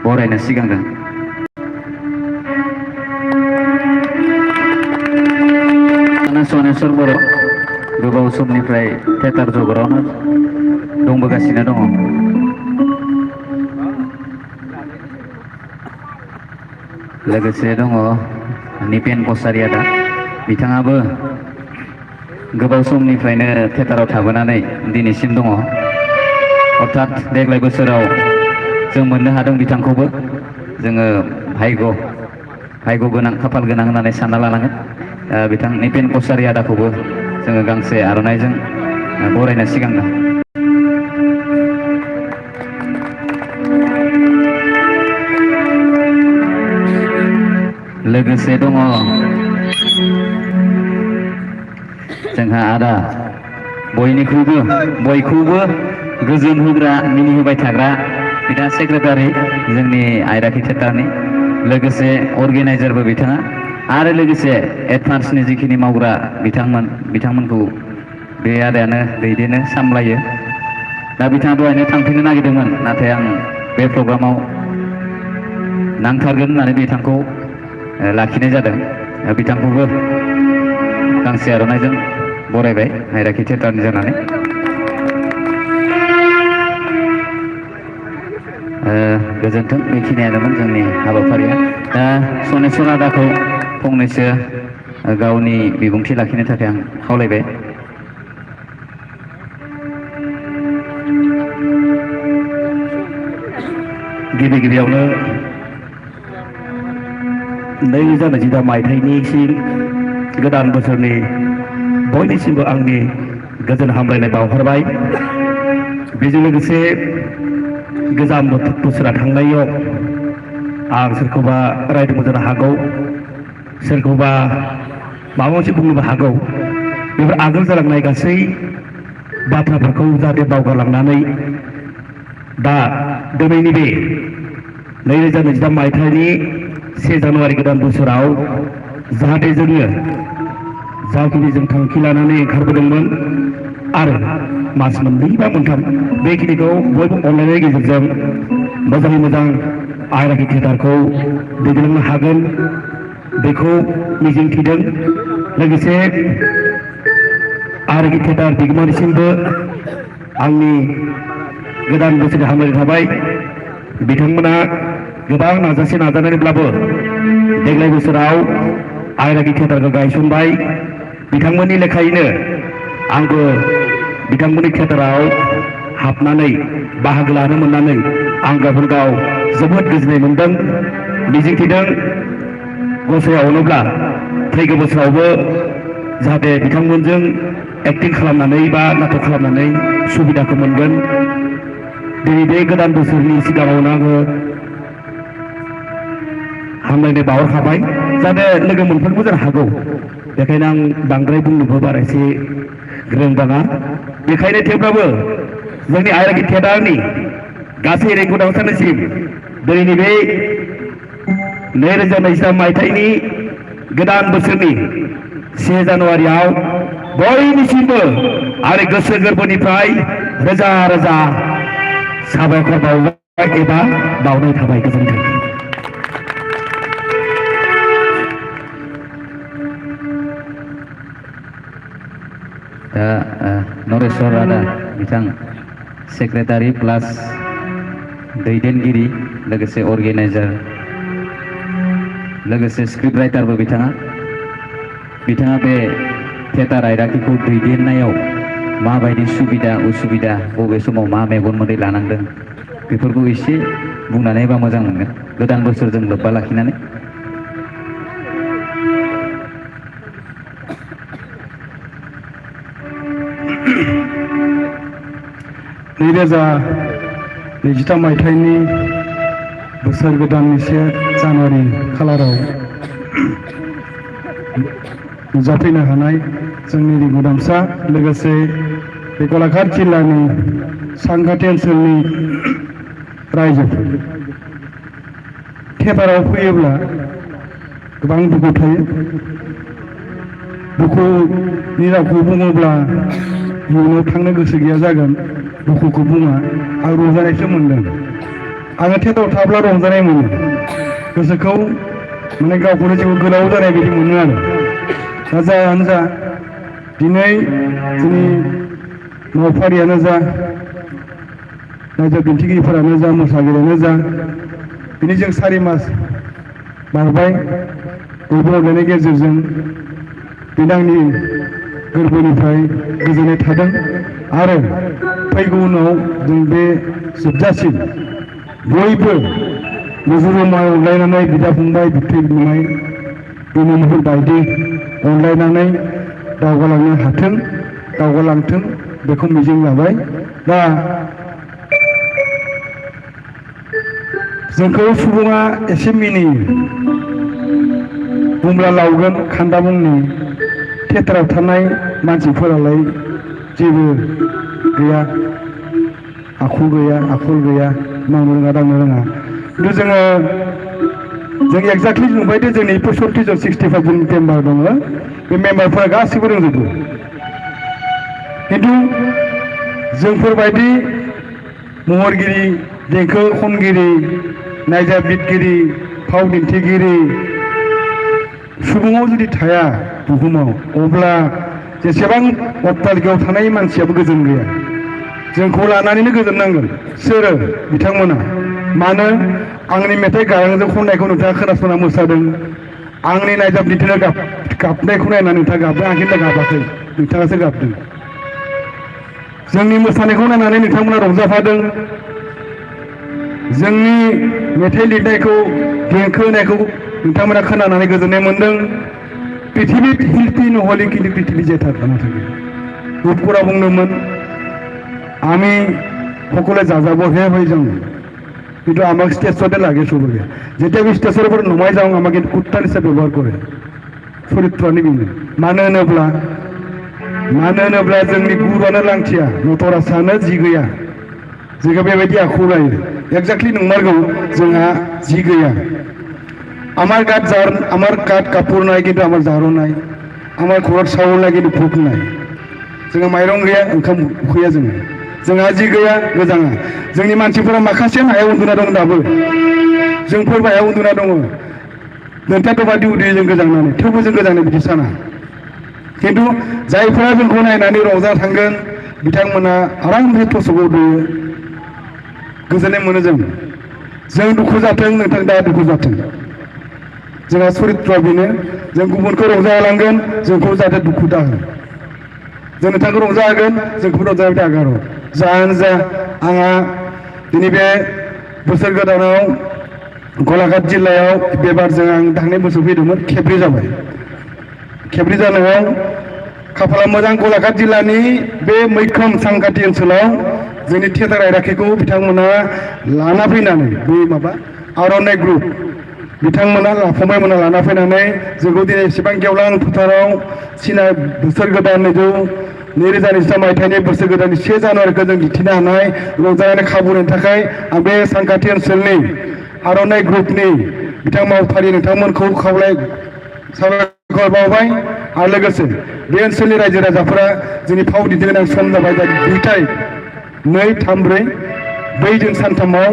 बरायनो सिगांदों। सनेस्वर बर' गोबाव समनिफ्राय थियेटार जगरावनो दंबोगासिनो दङ। लोगोसे दङ निपेन कसारि आदा, बिथाङाबो गोबाव समनिफ्रायनो थियेटाराव थाबोनानै दिनैसिम दङ। अर्थात देग्लाय बोसोराव जों मोननो हादों बिथांखौबो। जोङो भाग्य गोनां, खाफाल गोनां होननानै सानना लानांगोन। बिथां निपेन कसारि आदाखौबो जोङो गांसे आर'नाइजों बरायनो सिगांदों। लोगोसे दङ जोंहा आदा, बयखौबो गोजोन होग्रा, मिनिहोबाय थाग्रा बिथाङा सेक्रेटारि जोंनि आयराखि थियेटारनि, लोगोसे अर्गेनाइजारबो बिथाङा, आरो लोगोसे एडभान्सनि जिखिनि मावग्रा बिथांमोनखौ बे आदायानो दैदेनो, सामलायो। दा बिथाङा दहायनो थांफिननो नागिरदोंमोन, नाथाय आं बे प्रग्रामाव नांथारगोन होननानै बिथांखौ लाखिनाय जादों। बिथांखौबो गांसे आर'नाइजों बरायबाय आयराखि थियेटारनि जानानै। गोजोन्थों, बेखिनियानोमोन जोंनि हाबाफारिया। दा सनेस्वर आदाखौ फंनैसो गावनि बिबुंथि लाखिनो थाखाय आं खावलायबाय। गिबियावनो 2023 मायथाइनिसिम गोदान बोसोरनि बयनिसिमबो आंनि गोजोन हामलायनाय बावहरबाय। बेजों लोगोसे गोजाम बोसोरा थांनायाव आं सोरखौबा रायदोंबो जानो हागौ, सोरखौबा माबा मोनसे बुंनोबो हागौ। बेफोर आगोल जालांनाय गासै बाथ्राफोरखौ जाहाथे बावगारलांनानै दा दिनैनि बे 2023 मायथाइनि 1 जानुवारि गोदान बोसोराव जाहाथे जोङो जाखिनि जों थांखि लानानै ओंखारबोदोंमोन आरो मास मोननै बा मोनथाम बेखिनिखौ बयबो अनलायनायनि गेजेरजों मोजाङै मोजां आयराखि थियेटारखौ दैदेनलांनो हागोन बेखौ मिजिंथिदों। लोगोसे आयराखि थियेटार बिगोमानिसिमबो आंनि गोदान बोसोरनि हामलायनाय थाबाय। बिथांमोना गोबां नाजानानैब्लाबो देग्लाय बोसोराव आयराखि थियेटारखौ गायसनबाय। बिथांमोननि लेखायैनो आंबो बिथांमोननि थियेटाराव हाबनानै बाहागो लानो मोननानै आं गावखौनो गाव जोबोद गोजोननाय मोनदों। मिजिंथिदों गसाइया अनोब्ला फैगौ बोसोरावबो जाहाथे बिथांमोनजों एक्टिं खालामनानै बा नाटक खालामनानै सुबिदाखौ मोनगोन। दिनै बे गोदान बोसोरनि सिगाङावनो आङो हामलायनाय बावहरखाबाय, जाहाथे लोगो मोनफोरबो जानो हागौ। बेखायनो आं बांद्राय बुंनोबो बारा एसे रोंबाङा। बेखायनो थेवब्लाबो जोंनि आयराखि थियेटारनि गासै रोंगौथिसिम दिनैनि बे 2023 मायथाइनि गोदान बोसोरनि 1 जानुवारियाव बयनिसिमबो आरो गोसो गोरबोनिफ्राय रोजा रोजा साबायखर बावबाय एबा बावनाय थाबाय। गोजोन्थों। दा नरेस्वर आदा, बिथां सेक्रेटारि प्लास दैदेनगिरि, लोगोसे अर्गेनाइजार, लोगोसे स्क्रिप्ट राइटारबो बिथाङा बे थियेटार आयराखिखौ दैदेननायाव माबायदि सुबिदा उसुबिदा, बबे समाव मा मेगन मोदै लानांदों, बेफोरखौ एसे बुंनानै होबा मोजां मोनगोन गोदान बोसोरजों लोब्बा लाखिनानै। नैरोजा 23 मायथाइनि बोसोर गोदाननि 1 जानुवारि खालाराव नुजाफैनो हानाय जोंनि रिंगुदामसा, लोगोसे बे गलाघाट जिल्लानि सानखाथि ओनसोलनि रायजोफोर थियेटाराव फैयोब्ला गोबां दुखु थायो। दुखुनि रावखौ बुङोब्ला इयुनाव थांनो गोसो गैया जागोन। दुखुखौ बुङा, आं रंजानायसो मोनदों। आङो थियेटाराव थाब्ला रंजानाय मोनो गोसोखौ माने गावखौनो जिउ गोलाव जानाय बायदि मोनो आरो दा जायानो जा दिनै जोंनि मावफारियानो जा नायजाब दिन्थिगिरिफोरानो जा मोसागिरियानो जा दिनै जों 4 मास बारबाय बयबो अनलायनायनि गेजेरजों बेनो आंनि गोरबोनिफ्राय गोजोननाय थादों आरो फैगौ उनाव जों बे जोबजासिम बयबो रुजु-रुमाय अनलायनानै बिदा फंबाय बिबथै बिमाय बिनानावफोर बायदि अनलायनानै दावगालांनो हाथों दावगालांथों बेखौ मिजिं लाबाय दा जोंखौ सुबुङा एसे मिनियो बुंब्ला लावगोन खान्दा बुंनि थियेटाराव थानाय मानसिफोरालाय जेबो गैया आखु गैया आखल गैया मावनो रोङा दांनो रोङा खिन्थु जों एक्जाक्टलि नुबाय दे जोंनि 65 जन 65 जन मेम्बार दङ बे मेम्बारफोरा गासैबो रोंजोबो खिन्थु जोंफोरबायदि महरगिरि देंखो खनगिरि नायजाबगिरि फाव दिन्थिगिरि सुबुङाव जुदि थाया बुहुमाव अब्ला जेसेबां अट्टालिकायाव थानाय मानसियाबो गोजोन गैया जोंखौ लानानैनो गोजोननांगोन सोरो बिथांमोना मानो आंनि मेथाइ गारांजों खननायखौ नोंथाङा खोनासंना मोसादों आंनि नायजाब दिन्थिनो गाबनायखौ नायनानै नोंथाङा गाबदों आं खिन्थु गाबाखै नोंथाङासो गाबदों जोंनि मोसानायखौ नायनानै नोंथांमोना रंजाफादों जोंनि मेथाइ लिरनायखौ देंखो होनायखौ नोंथांमोना खोनानानै गोजोननाय मोन्दों पृथिबी শিল্পী নহ'লে কিন্তু পৃথিবী জীয়াই থাকবে না থাকে রূপকোরা বুংদोंमोन আমি সকলে যাযাবৰহে হৈ যাওঁ কিন্তু আমাক ষ্টেজতে লাগে চবকে যেতিয়া আমি ষ্টেজৰ ওপৰত নমাই যাওঁ আমাক কিন্তু কুত্তাৰ হিচাপে ব্যৱহাৰ কৰে চৰিত্ৰनि बिनो मानो होनोब्ला जोंनि गुरुआनो लांथिया नटरासानो जि गैया जोंहा बेबायदि आखु लायो एक्जाक्टलि नंमारगौ जोंहा जि गैया আমার কাঠ কাপড় নাই কিন্তু আমার জারো নাই আমার ঘৰত চাউল নাই কিন্তু ভোক নাই जोंहा माइरं गैया ओंखाम उखैया जोंहा जि गैया गोजाङा जोंनि मानसिफोरा माखासे हायाव उन्दुना दं दाबो जोंफोर हायाव उन्दुना दङ नोंथाङाथ' बादि उदैयो जों गोजांनानै थेवबो जों गोजांनाय बिदि साना खिन्थु जायफोरा जोंखौ नायनानै रंजा थांगोन बिथांमोना आरामसे थस'कआव उन्दुयो गोजोननाय मोनो जों दुखु जाथों नोंथां दा दुखु जाथों जोंहा चरित्रआ बेनो जों गुबुनखौ रंजाहोलांगोन जोंखौ जाहाथे दुखु दाहो जों नोंथांखौ रंजाहोगोन जोंखौ रंजाहोबाय दागार' जायानो जा आंहा दिनै बे बोसोर गोदानाव गलाघाट जिल्लायाव बेबारजों आं थांनाय बोसोर फैदोंमोन खेबब्रै जाबाय खेबब्रै जानायाव खाफाला मोजां गलाघाट जिल्लानि बे मैखोम सांगाति ओनसोलाव जोंनि थियेटार आयदाखिखौ बिथांमोना लाना फैनानै बै माबा आर'नाइ ग्रुप बिथांमोना फंबायमोना लाना फैनानै जोंखौ दिनै एसेबां गेवलां फोथाराव सिना बोसोर गोदान 2023 मायथाइनि बोसोर गोदाननि 1 जानुवारिखौ जों दिन्थिनो हानाय रंजानायनि खाबु होनो थाखाय आं बे सांगाति ओनसोलनि आर'नाइ ग्रुपनि बिथां मावफारि नोंथांमोनखौ साबायखर बावबाय आरो लोगोसे बे ओनसोलनि रायजो राजाफोरा जोंनि फाव दिन्थिनो गोनां सम जाबाय 2 तारिख 2, 3, 4 बै दिन सानथामाव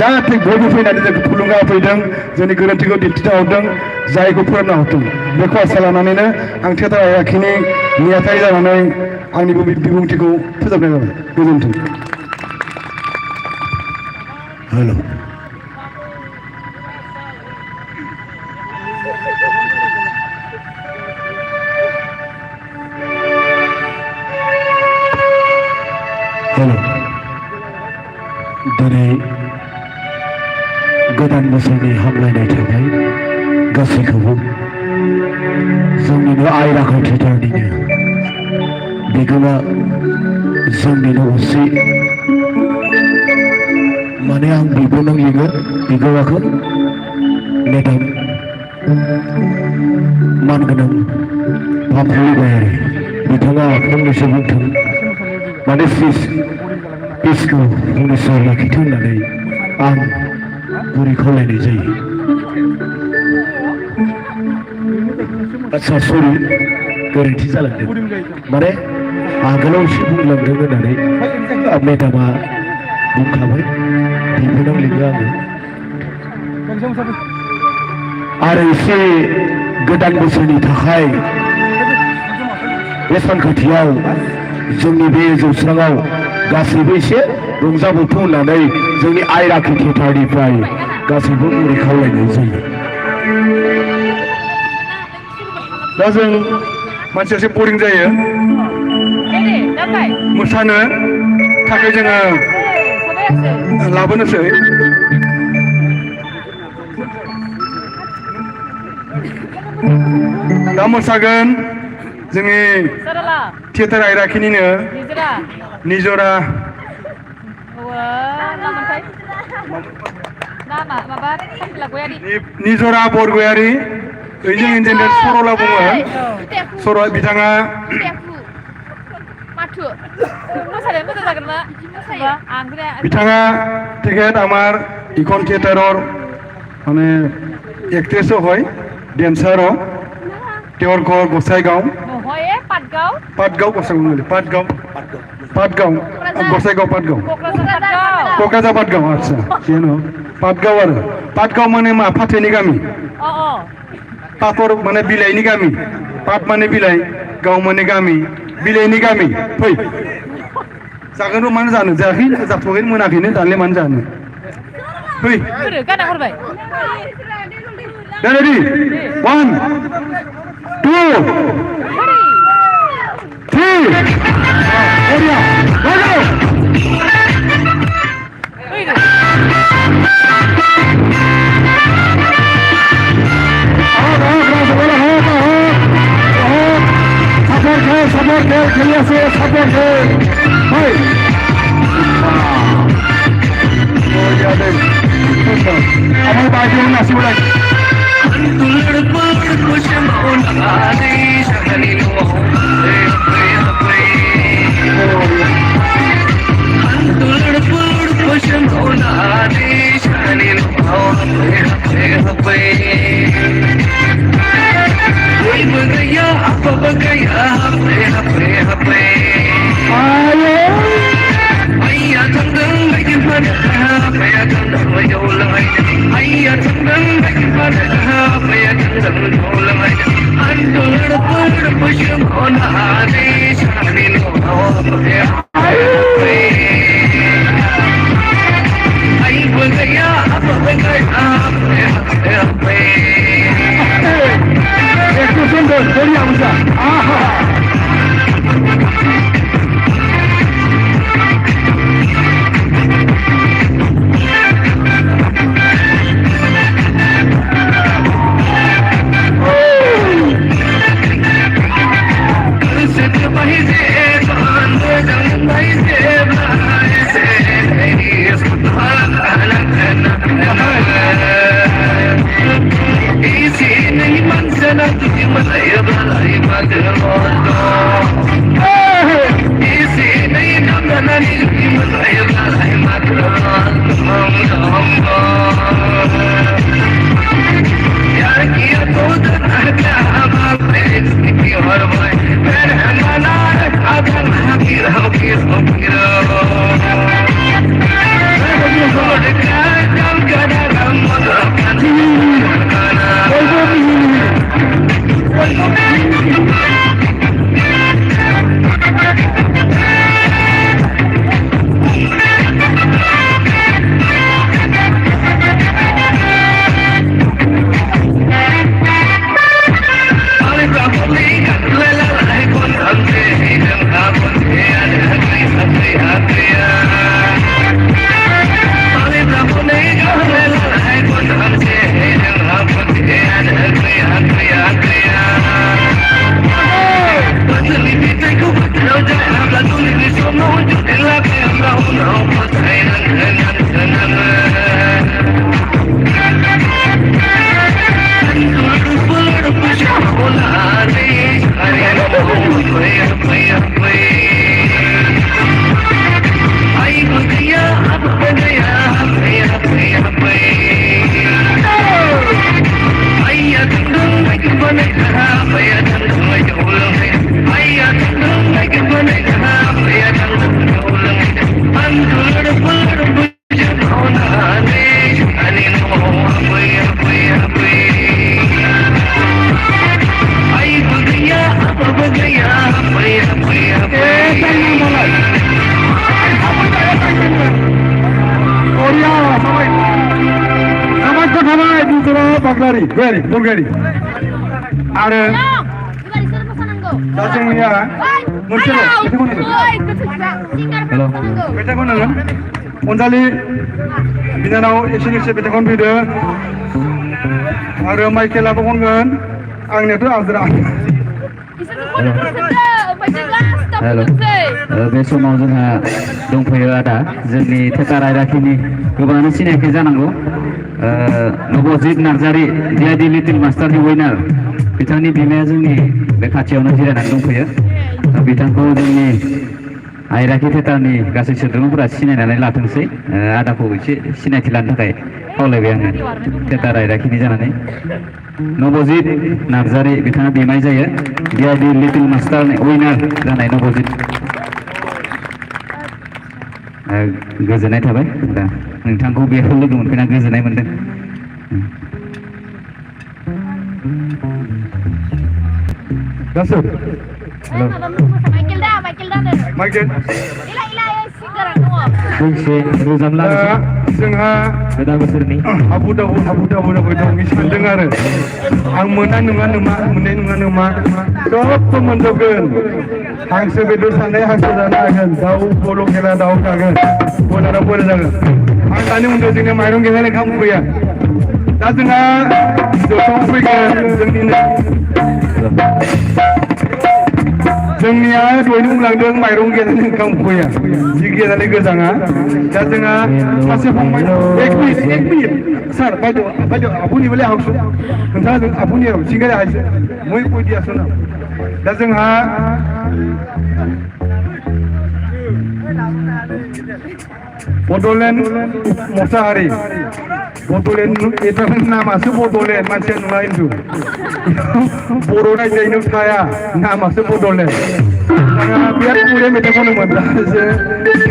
जाहाथे बयबो फैनानै जोंखौ थुलुंगा होफैदों जोंनि गोरोन्थिखौ दिन्थिना हरदों जायखौ फोरोंना हरदों बेखौ आसा लानानैनो आं थियेटार आयदाखिनि नेहाथारि जानानै आंनि बिबुंथिखौ फोजोबनाय जाबाय गोजोन्थों। हेल' दिनै गोदान बोसोरनि हामलायनाय थाबाय गासैखौबो जोंनिनो आयराखौ थियेटारनिनो बिगोमा जोंनिनो असे माने आं बिबोनां लिङो बिगोमाखौ मेडाम मानगोनां फामफुलि बायारि बिथाङा फंनैसो बुंथों माने पिसखौ फंनैसो लाखिथों होननानै आं गुरै खावलायनाय जायो। आच्छा सरि गोरोन्थि जालांदों माने आगोलाव एसे बुंलांदों होननानै मेडामा बुंखाबाय बेखौनो लिङो आङो आरो एसे गोदान बोसोरनि थाखाय बे सानखाथियाव जोंनि बे जौस्राङाव गासैबो एसे रंजाबावथों होननानै जोंनि आइराखि थियेटारनिफ्राय गासैबो मुरि खावलायनाय जायो दा जों मानसिया एसे बरिं जायो मोसानो थाखाय जोङो लाबोनोसै दा मोसागोन जोंनि थियेटार आइराखिनिनो निजरा निजरा बरगयारि ओइजों इन्जिनियार सरला बुङो सर बिथाङा बिथाङा टिकेट आमार इकन थियेटारर माने एक्ट्रेसও হয় ডেন্সারও তেওঁৰ ঘৰ গোসাইগাঁও পাটগাঁও গোসাইগাঁও পাটগাঁও क'क्राझार पाटगाঁও आच्छा जेनो पाटगाঁও आरो पाटगाঁও माने मा फाथैनि गामि पापर माने बिलाइनि गामि पाट माने बिलाइ गाव माने गामि बिलाइनि गामि फै जागोन मानो जानो जायाखै जाथ'वाखै मोनाखैनो दानले मानो जानो फै ready 1 2 3 Oria go support खेलिए से support भाई Oria deh हमारे बाजू में नासी बोला Baglari, Bulgari. Ada दा जोंनिया मोनसेल' हेल' मेथाइखौ होनांगोन अनजालि बिनानाव एसे मेथाइखौनो फैदो आरो माइकेलाबो खनगोन आंनियाथ' आद्रा हेल' बे समाव जोंहा दंफैयो आदा जोंनि थियेटार आयदाखिनि गोबाङानो सिनायाखै जानांगौ नबजित नार्जारि डिआइडि लिटिल मास्टारनि उइनार बिथांनि बिमाया जोंनि बे खाथियावनो जिरायनानै दंफैयो बिथांखौ जोंनि आयराखि थियेटारनि गासै सोद्रोमाफोरा सिनायनानै लाथोंसै आदाखौ एसे सिनायथि लानो थाखाय खावलायबाय आङो थियेटार आयराखिनि जानानै नबजित नार्जारि बिथाङा बिमाय जायो डिआइडि लिटिल मास्टारनि उइनार जानाय नबजित गोजोननाय थाबाय दा नोंथांखौ बेखौ लोगो मोनफैना गोजोननाय मोनदों Dasar. Halo. Michael dah. Michael. Ila singer dong. दोंसे रोजाबलाङो जोंहा गोदान बोसोरनि हाबु दाबु दं सानदों आरो आं मोननाय नङा नामा सबबो मोनजोबगोन हांसो बेदर साननाय हांसो जानो हागोन दाउ बर' खेला दाउ जागोन बयलाराव बयलार जागोन आं दानि उन्दै जोंनि माइरं गेलेनाय खाम फैया दा जोंहा जोबथाव फैगोन जोंनिया दहायनो बुंलांदों माइरं गेलेनाय ओंखाम फैया जि गेलेनाय गोजाङा दा जोंहा सासे फंबाय एक मिनिट सार बायद' आपुनि बोले हाउस नोंथाङा आपुनि सिंगारि हाइस मैं कय दियासो ना दा जोंहा बड'लेण्ड मोसाहारि बड'लेण्ड एटारनि नामासो बड'लेण्ड मानसिया नङा हिन्दु बर' रायज्लायनो थाया नामासो बड'लेण्ड जोंहा बिराद बुरे मेथाइ खनोमोन दासो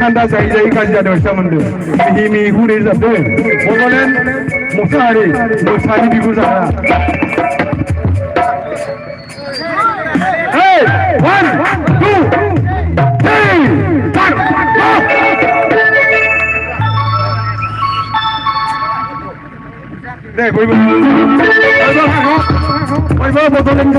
थान्दा जायै गाज्रि जादों सोमोन्दो मिहि मिहि गुरै जादों बड'लेण्ड मोसाहारि मोसानि बिगुर जाग्रा Hey! 1, 2, 3, 4, go! 네, 보이고. 보이고, 보도록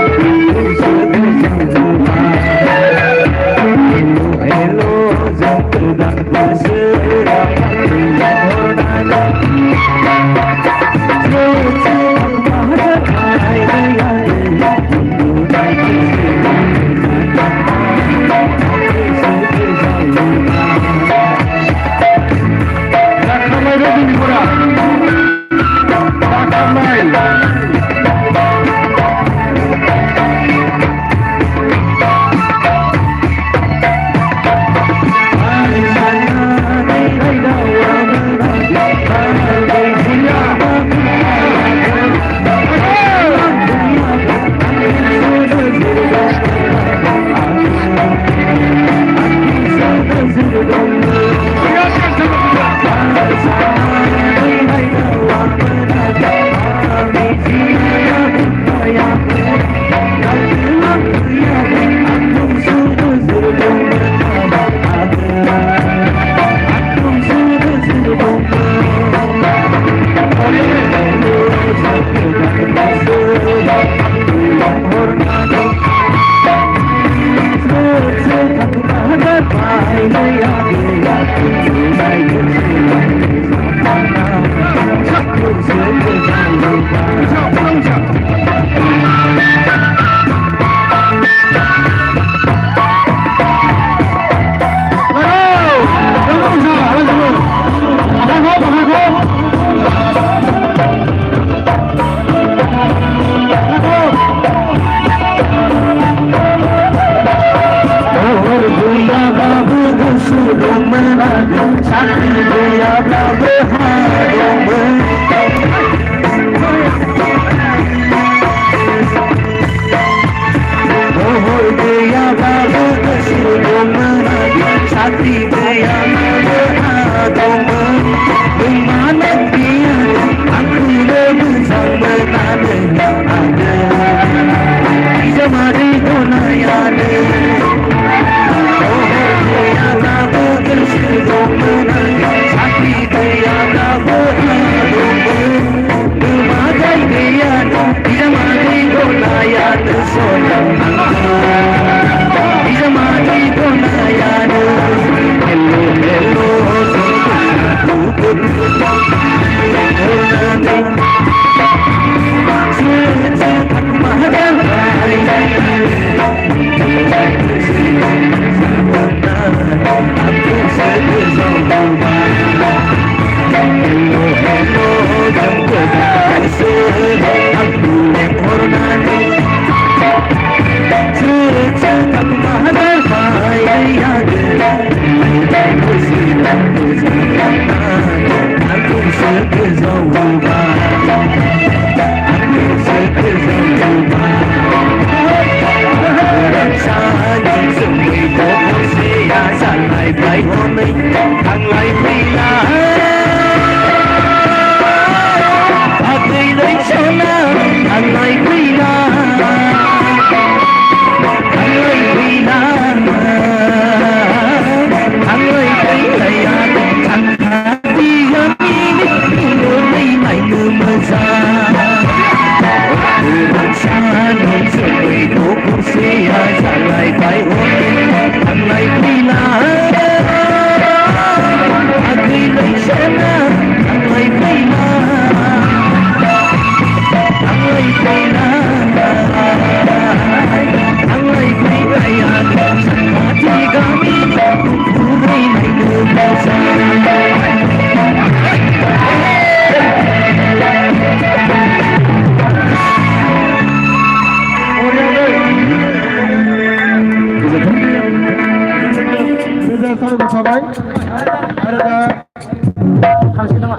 Thank you. साख्रि गैयाब्लाबो हा दंमोन महर गैयाब्लाबो गोसो दंमोन साख्रि गैयाब्लाबो हा दंमोन नोंमानो गैया आंखौनो मोजां मोनानो आङो बिजामादै गनायानो महर गैयाब्लाबो गोसो दंमोन साख्रि गैयाब्लाबो हा दंमोन नोमादै गैयानो बिजामादै गनायानो सनम बिजामादै गनायानो हेलो हेलो थाबाय आरो दा थांसै नामा